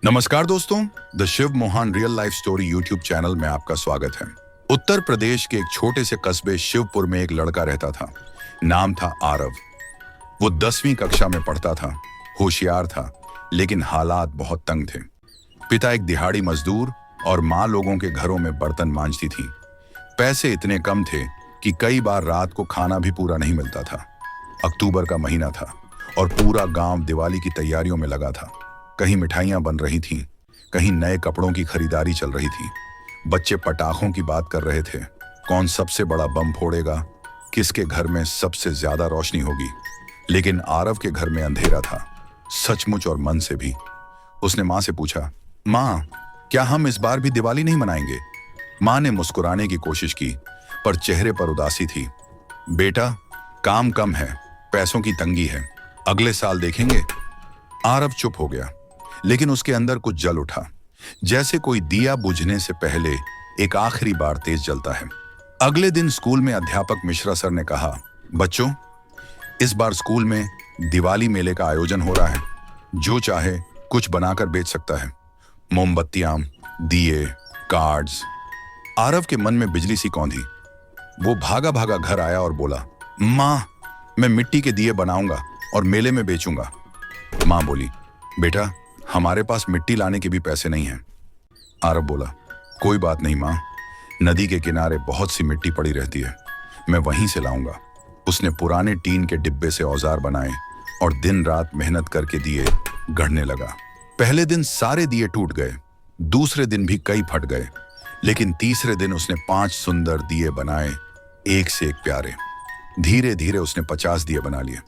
नमस्कार दोस्तों, the Shiv Mohan real life story YouTube channel में आपका स्वागत है। उत्तर प्रदेश के एक छोटे से कस्बे शिवपुर में एक लड़का रहता था। नाम था आरव। वो 10वीं कक्षा में पढ़ता था, होशियार था, लेकिन हालात बहुत तंग थे। पिता एक दिहाड़ी मजदूर और माँ लोगों के घरों में बर्तन मांजती थी। पैसे इतने कम थे कि कई बार रात को खाना भी पूरा नहीं मिलता था। अक्टूबर का महीना था और पूरा गांव दिवाली की तैयारियों में लगा था। कहीं मिठाइयां बन रही थीं, कहीं नए कपड़ों की खरीदारी चल रही थी। बच्चे पटाखों की बात कर रहे थे, कौन सबसे बड़ा बम फोड़ेगा, किसके घर में सबसे ज्यादा रोशनी होगी। लेकिन आरव के घर में अंधेरा था, सचमुच और मन से भी। उसने माँ से पूछा, माँ, क्या हम इस बार भी दिवाली नहीं मनाएंगे? माँ ने मुस्कुराने की कोशिश की, पर चेहरे पर उदासी थी। बेटा, काम कम है, पैसों की तंगी है, अगले साल देखेंगे। आरव चुप हो गया, लेकिन उसके अंदर कुछ जल उठा, जैसे कोई दिया बुझने से पहले एक आखिरी बार तेज जलता है। अगले दिन स्कूल में अध्यापक मिश्रा सर ने कहा, बच्चों, इस बार स्कूल में दिवाली मेले का आयोजन हो रहा है। जो चाहे कुछ बनाकर बेच सकता है। मोमबत्तियां, दिए, कार्ड्स। आरव के मन में बिजली सी कौंधी। वो भागा भागा घर आया और बोला, माँ, मैं मिट्टी के दिए बनाऊंगा और मेले में बेचूंगा। माँ बोली, बेटा, हमारे पास मिट्टी लाने के भी पैसे नहीं हैं। आरव बोला, कोई बात नहीं माँ, नदी के किनारे बहुत सी मिट्टी पड़ी रहती है, मैं वहीं से लाऊंगा। उसने पुराने टीन के डिब्बे से औजार बनाए और दिन रात मेहनत करके दिए गढ़ने लगा। पहले दिन सारे दिए टूट गए, दूसरे दिन भी कई फट गए, लेकिन तीसरे दिन उसने 5 सुंदर दिए बनाए, एक से एक प्यारे। धीरे धीरे उसने 50 दिए बना लिए।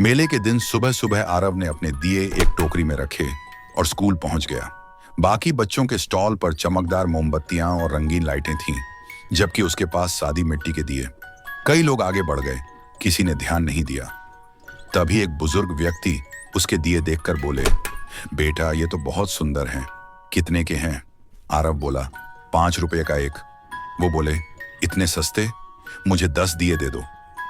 मेले के दिन सुबह सुबह आरव ने अपने दिए एक टोकरी में रखे और स्कूल पहुंच गया। बाकी बच्चों के स्टॉल पर चमकदार मोमबत्तियां और रंगीन लाइटें थीं, जबकि उसके पास सादी मिट्टी के दिए। कई लोग आगे बढ़ गए, किसी ने ध्यान नहीं दिया। तभी एक बुजुर्ग व्यक्ति उसके दिए देखकर बोले, बेटा, ये तो बहुत सुंदर हैं, कितने के हैं? आरव बोला, 5 रुपए का एक। वो बोले, इतने सस्ते? मुझे 10 दिए दे दो।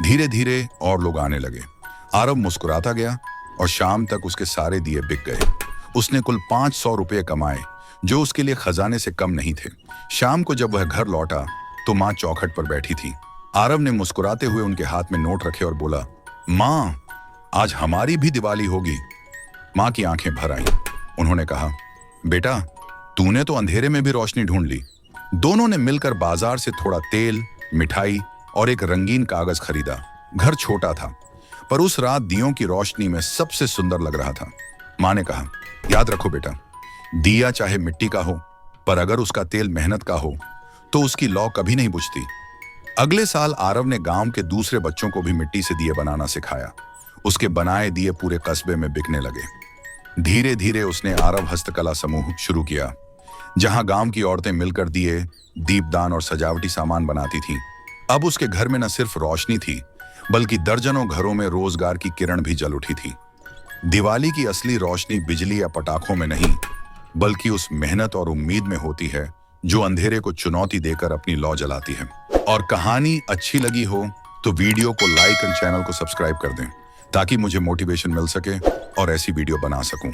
धीरे धीरे और लोग आने लगे। आरव मुस्कुराता गया और शाम तक उसके सारे दिए बिक गए। उसने कुल 500 रुपये कमाए, जो उसके लिए खजाने से कम नहीं थे। शाम को जब वह घर लौटा तो माँ चौखट पर बैठी थी। आरव ने मुस्कुराते हुए उनके हाथ में नोट रखे और बोला, माँ, आज हमारी भी दिवाली होगी। माँ की आंखें भर आईं। उन्होंने कहा, बेटा, तूने तो अंधेरे में भी रोशनी ढूंढ ली। दोनों ने मिलकर बाजार से थोड़ा तेल, मिठाई और एक रंगीन कागज खरीदा। घर छोटा था, पर उस रात दियों की रोशनी में सबसे सुंदर लग रहा था। माँ ने कहा, याद रखो बेटा, दिया चाहे मिट्टी का हो, पर अगर उसका तेल मेहनत का हो तो उसकी लौ कभी नहीं बुझती। अगले साल आरव ने गांव के दूसरे बच्चों को भी मिट्टी से दिए बनाना सिखाया। उसके बनाए दिए पूरे कस्बे में बिकने लगे। धीरे धीरे उसने आरव हस्तकला समूह शुरू किया, जहां गांव की औरतें मिलकर दिए, दीपदान और सजावटी सामान बनाती थीं। अब उसके घर में न सिर्फ रोशनी थी, बल्कि दर्जनों घरों में रोजगार की किरण भी जल उठी थी। दिवाली की असली रोशनी बिजली या पटाखों में नहीं, बल्कि उस मेहनत और उम्मीद में होती है जो अंधेरे को चुनौती देकर अपनी लौ जलाती है। और कहानी अच्छी लगी हो तो वीडियो को लाइक और चैनल को सब्सक्राइब कर दें, ताकि मुझे मोटिवेशन मिल सके और ऐसी वीडियो बना सकूं।